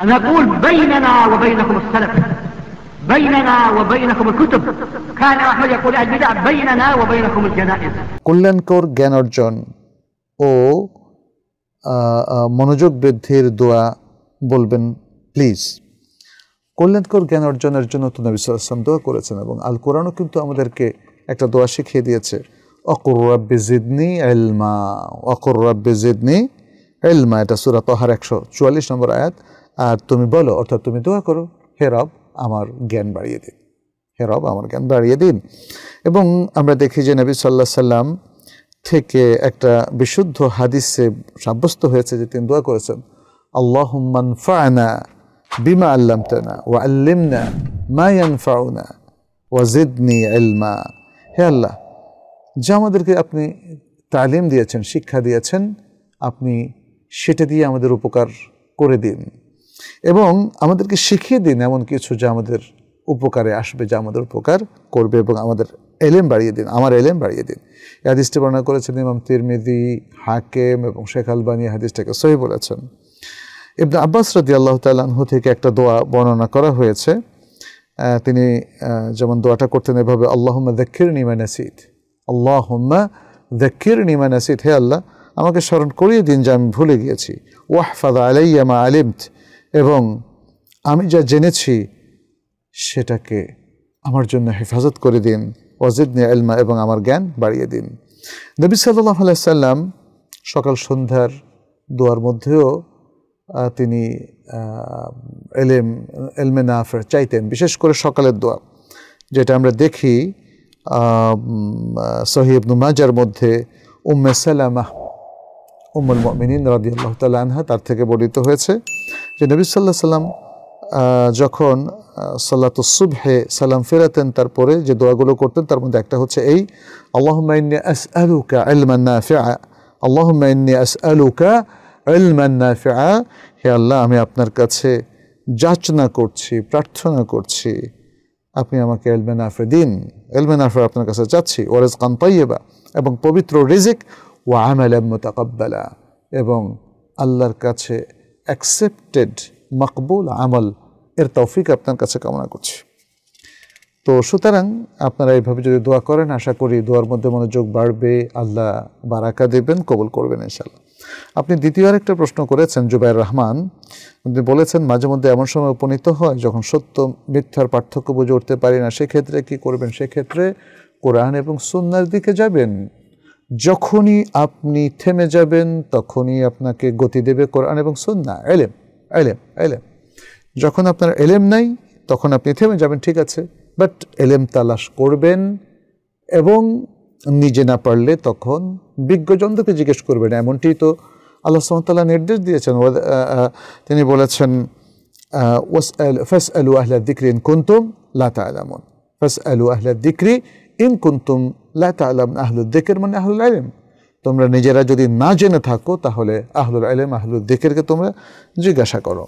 نقول بيننا وبينكم السلف بيننا وبينكم الكتب كان أحمد يقول البدع بيننا وبينكم الجنائز কল্যাণকর জ্ঞান অর্জন ও মনোযোগ বৃদ্ধির দোয়া বলবেন প্লিজ। কল্যাণকর জ্ঞান অর্জনের জন্য তো নবী সাল্লাল্লাহু আলাইহি ওয়াসাল্লাম দোয়া করেছেন এবং আল কোরআনও কিন্তু আমাদেরকে একটা দোয়া শিখিয়ে দিয়েছে, অকুর রাব্বি জিদনি ইলমা, অকুর রাব্বি জিদনি ইলমা। এটা সূরা তাহার 144 নম্বর আয়াত। আর তুমি বলো, অর্থাৎ তুমি দোয়া করো, হে রব আমার জ্ঞান বাড়িয়ে দিন, হে রব আমার জ্ঞান বাড়িয়ে দিন। এবং আমরা দেখি যে নবী সাল্লাল্লাহু আলাইহি ওয়াসাল্লাম থেকে একটা বিশুদ্ধ হাদিসে সাব্যস্ত হয়েছে যে তিনি দোয়া করেছেন, আল্লাহুম্মা আনফা'না বিমা আল্লামতানা ওয়া আল্লিমনা মা ইয়ানফাউনা ওয়া জিদনি ইলমা। হে আল্লাহ, যা আমাদেরকে আপনি তালিম দিয়েছেন, শিক্ষা দিয়েছেন, আপনি সেটা দিয়ে আমাদের উপকার করে দিন এবং আমাদেরকে শিখিয়ে দিন এমন কিছু যা আমাদের উপকারে আসবে, যা আমাদের উপকার করবে, এবং আমাদের এলেম বাড়িয়ে দিন, আমার এলেম বাড়িয়ে দিন। এই হাদিসটি বর্ণনা করেছেন ইমাম তিরমিজি, হাকিম এবং শেখ আলবানী হাদিসটাকে সহিহ বলেছেন। ইবনে আব্বাস রাদিয়াল্লাহু তাআলা আনহু থেকে একটা দোয়া বর্ণনা করা হয়েছে। তিনি যেমন দোয়াটা করতেন এভাবে, আল্লাহুম্মা যাক্কিরনি মা নাসিত, আল্লাহুম্মা যাক্কিরনি মা নাসিত, হে আল্লাহ আমাকে স্মরণ করিয়ে দিন যা আমি ভুলে গিয়েছি, ওয়াহফাজ আলাইয়া মা আলিমত, এবং আমি যা জেনেছি সেটাকে আমার জন্য হেফাজত করে দিন, ওয়াজিদনি ইলমা, এবং আমার জ্ঞান বাড়িয়ে দিন। নবী সাল্লাল্লাহু আলাইহি ওয়াসাল্লাম সকাল সন্ধ্যার দোয়ার মধ্যেও তিনি ইলমে নাফি চাইতেন, বিশেষ করে সকালের দোয়া, যেটা আমরা দেখি সহিহ ইবনে মাজার মধ্যে উম্মে সালামা উম্মুল মুমিনিন রাদিয়াল্লাহু তাআলা আনহা তার থেকে বর্ণিত হয়েছে যে নবী সাল্লাল্লাহু আলাইহি ওয়াসাল্লাম যখন সালাতুস সুবহে সালাম ফেরাতেন তারপরে যে দোয়াগুলো করতেন তার মধ্যে একটা হচ্ছে এই, আল্লাহুম্মা ইন্নী আসআলুকা ইলমান নাফিআ, আল্লাহুম্মা ইন্নী আসআলুকা ইলমান নাফিআ, হে আল্লাহ আমি আপনার কাছে যাচনা করছি, প্রার্থনা করছি, আপনি আমাকে ইলমে নাফি দিন, ইলমে নাফি আপনার কাছে চাচ্ছি, ওয়া রিজকান তাইয়্যিবা, এবং পবিত্র রিজিক, ওয়া আমালান মুতাকাব্বালা, এবং আল্লাহর কাছে অ্যাকসেপ্টেড মকবুল আমল এর তৌফিক আপনার কাছে কামনা করছি। তো সুতরাং আপনারা এইভাবে যদি দোয়া করেন, আশা করি দোয়ার মধ্যে মনোযোগ বাড়বে, আল্লাহ বারাকা দেবেন, কবুল করবেন ইনশাআল্লাহ। আপনি দ্বিতীয় আরেকটা প্রশ্ন করেছেন জুবাইর রহমান, আপনি বলেছেন মাঝে মধ্যে এমন সময় উপনীত হয় যখন সত্য মিথ্যার পার্থক্য বুঝে উঠতে পারি না, সেক্ষেত্রে কি করবেন? সেক্ষেত্রে কোরআন এবং সুন্নাহর দিকে যাবেন। যখনই আপনি থেমে যাবেন তখনই আপনাকে গতি দেবে কোরআন এবং সুন্নাহ, ইলম ইলম ইলম। যখন আপনার ইলম নাই তখন আপনি থেমে যাবেন, ঠিক আছে, বাট ইলম তালাশ করবেন এবং নিজে না পারলে তখন বিজ্ঞজনদেরকে জিজ্ঞেস করবেন। এমনটি তো আল্লাহ সুবহানাহু ওয়া তাআলা নির্দেশ দিয়েছেন, তিনি বলেছেন ফাসআলু আহলা যিকরি ইন কুনতুম লা তা'লামুন, ফাসআলু আহলা যিকরি ইন কুনতুম লা তা'লামুন। আহলুল যিকর মানে আহলুল ইলম, তোমরা নিজেরা যদি না জেনে থাকো তাহলে আহলুল ইলম আহলুল যিকরকে তোমরা জিজ্ঞাসা করো।